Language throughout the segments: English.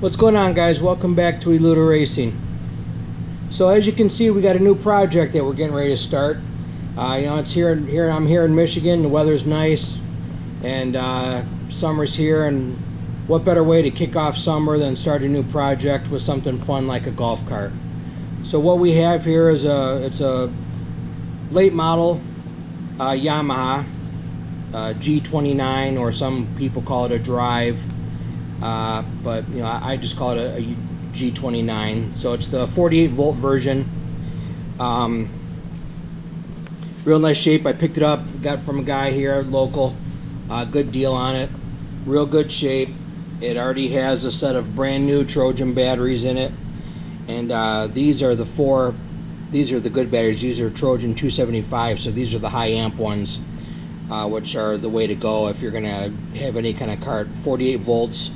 What's going on, guys? Welcome back to Eluda Racing. So as you can see, we got a new project that we're getting ready to start. It's here. I'm here in Michigan. The weather's nice, and summer's here. And what better way to kick off summer than start a new project with something fun like a golf cart? So what we have here is it's a late model Yamaha G29, or some people call it a drive. But I just call it a G29. So it's the 48 volt version. Real nice shape. I picked it up, got from a guy here local. Good deal on it. Real good shape. It already has a set of brand new Trojan batteries in it, and these are the good batteries. These are Trojan 275, so these are the high amp ones, which are the way to go if you're gonna have any kind of cart. 48 volts.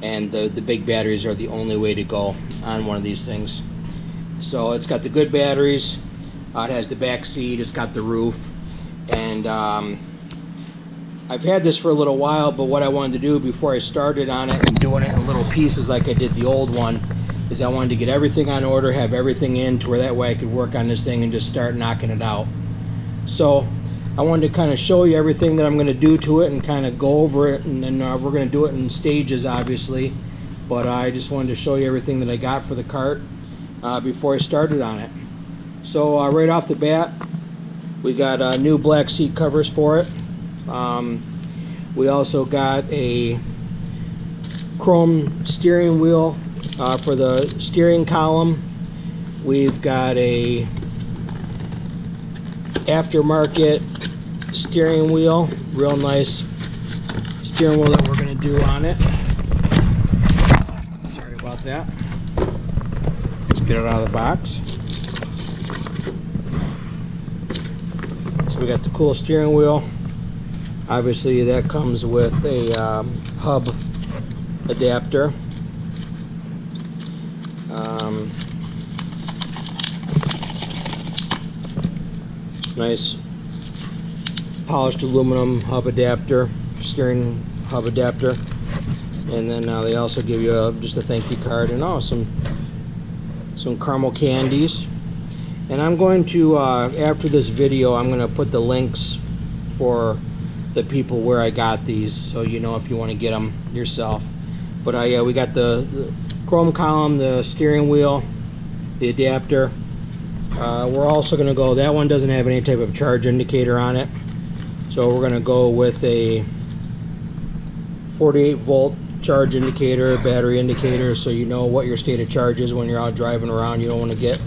And the big batteries are the only way to go on one of these things. So it's got the good batteries. It has the back seat. It's got the roof. And I've had this for a little while, but what I wanted to do before I started on it and doing it in little pieces like I did the old one is I wanted to get everything on order, have everything in to where that way I could work on this thing and just start knocking it out. So I wanted to kind of show you everything that I'm going to do to it and kind of go over it, and then we're going to do it in stages, obviously, but I just wanted to show you everything that I got for the cart before I started on it. So right off the bat, we got new black seat covers for it. We also got a chrome steering wheel for the steering column. We've got a aftermarket steering wheel, real nice steering wheel that we're going to do on it. Sorry about that. Let's get it out of the box. So we got the cool steering wheel. Obviously that comes with a hub adapter. Nice polished aluminum hub adapter, steering hub adapter, and then they also give you just a thank you card and some caramel candies. And I'm going to after this video, I'm going to put the links for the people where I got these, so you know if you want to get them yourself. But yeah, we got the chrome column, the steering wheel, the adapter. We're also going to go, that one doesn't have any type of charge indicator on it, so we're going to go with a 48 volt charge indicator, battery indicator, so you know what your state of charge is when you're out driving around. You don't want to get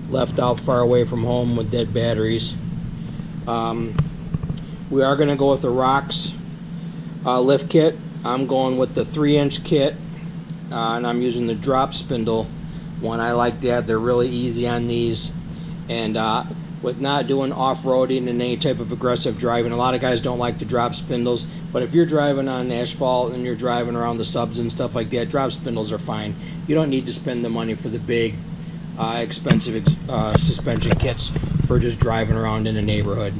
left out far away from home with dead batteries. We are going to go with the Rocks lift kit. I'm going with the 3-inch kit, and I'm using the drop spindle one. I like that. They're really easy on these, and with not doing off-roading and any type of aggressive driving, a lot of guys don't like the drop spindles, but if you're driving on asphalt and you're driving around the subs and stuff like that, drop spindles are fine. You don't need to spend the money for the big expensive suspension kits for just driving around in a neighborhood.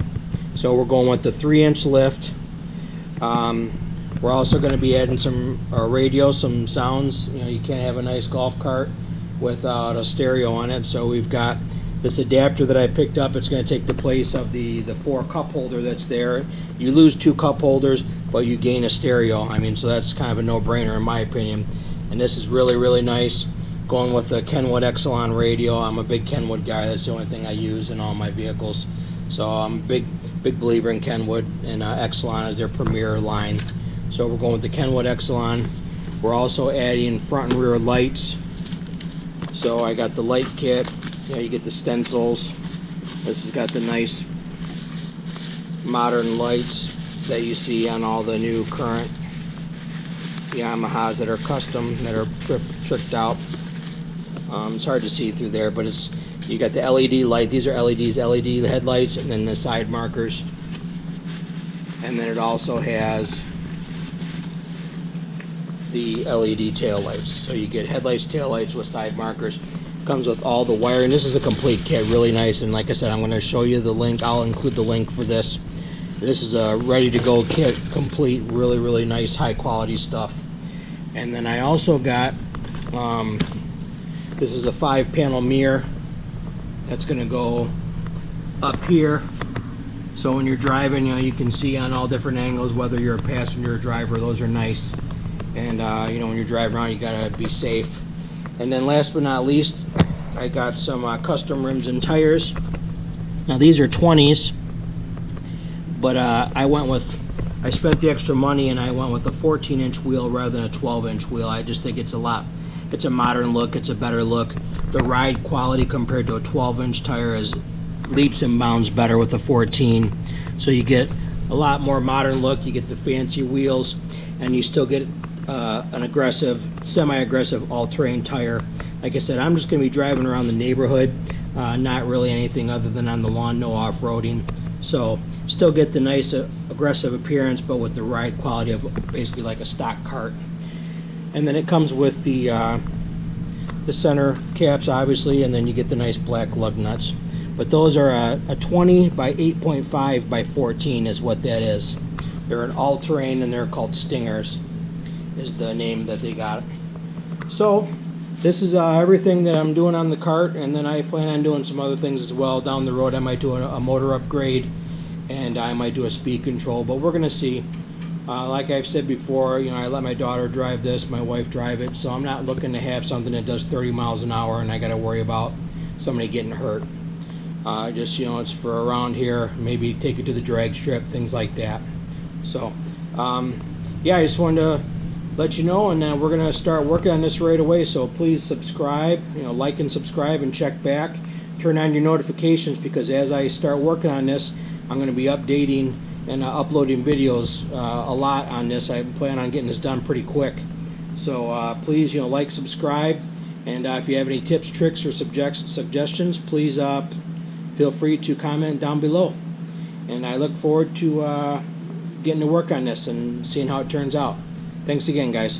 So we're going with the 3-inch lift. We're also going to be adding some radio, some sounds. You can't have a nice golf cart without a stereo on it, so we've got this adapter that I picked up. It's going to take the place of the 4 cup holder that's there. You lose 2 cup holders, but you gain a stereo. I mean, so that's kind of a no-brainer in my opinion. And this is really, really nice. Going with the Kenwood Exelon radio. I'm a big Kenwood guy. That's the only thing I use in all my vehicles. So I'm a big believer in Kenwood, and Exelon is their premier line. So we're going with the Kenwood Exelon. We're also adding front and rear lights. So I got the light kit. You get the stencils. This has got the nice modern lights that you see on all the new current Yamahas that are custom, that are tricked out. It's hard to see through there, but you got the LED light. These are LEDs, LED headlights, and then the side markers. And then it also has the LED tail lights. So you get headlights, tail lights with side markers. Comes with all the wiring. This is a complete kit, really nice. And like I said, I'm going to show you the link. I'll include the link for this. This is a ready to go kit, complete, really nice high quality stuff. And then I also got This is a 5-panel mirror that's going to go up here, so when you're driving, you know, you can see on all different angles, whether you're a passenger or driver. Those are nice. And you know, when you're driving around, you gotta be safe. And then last but not least, I got some custom rims and tires. Now these are 20s, but I spent the extra money and I went with a 14-inch wheel rather than a 12-inch wheel. I just think it's a modern look, it's a better look. The ride quality compared to a 12-inch tire is leaps and bounds better with the 14. So you get a lot more modern look, you get the fancy wheels, and you still get an aggressive, semi-aggressive all-terrain tire. Like I said, I'm just going to be driving around the neighborhood, not really anything other than on the lawn, no off-roading. So still get the nice aggressive appearance, but with the ride quality of basically like a stock cart. And then it comes with the center caps, obviously, and then you get the nice black lug nuts. But those are a 20 by 8.5 by 14 is what that is. They're an all-terrain and they're called Stingers, is the name that they got. So this is everything that I'm doing on the cart, and then I plan on doing some other things as well. Down the road I might do a motor upgrade, and I might do a speed control, but we're gonna see. Like I've said before, you know, I let my daughter drive this, my wife drive it, so I'm not looking to have something that does 30 miles an hour and I gotta worry about somebody getting hurt. Just, you know, it's for around here, maybe take it to the drag strip, things like that. So yeah, I just wanted to let you know, and we're gonna start working on this right away. So please subscribe, you know, like and subscribe, and check back, turn on your notifications, because as I start working on this, I'm going to be updating and uploading videos a lot on this. I plan on getting this done pretty quick. So please, you know, like, subscribe, and if you have any tips, tricks, or suggestions, please feel free to comment down below. And I look forward to getting to work on this and seeing how it turns out. Thanks again, guys.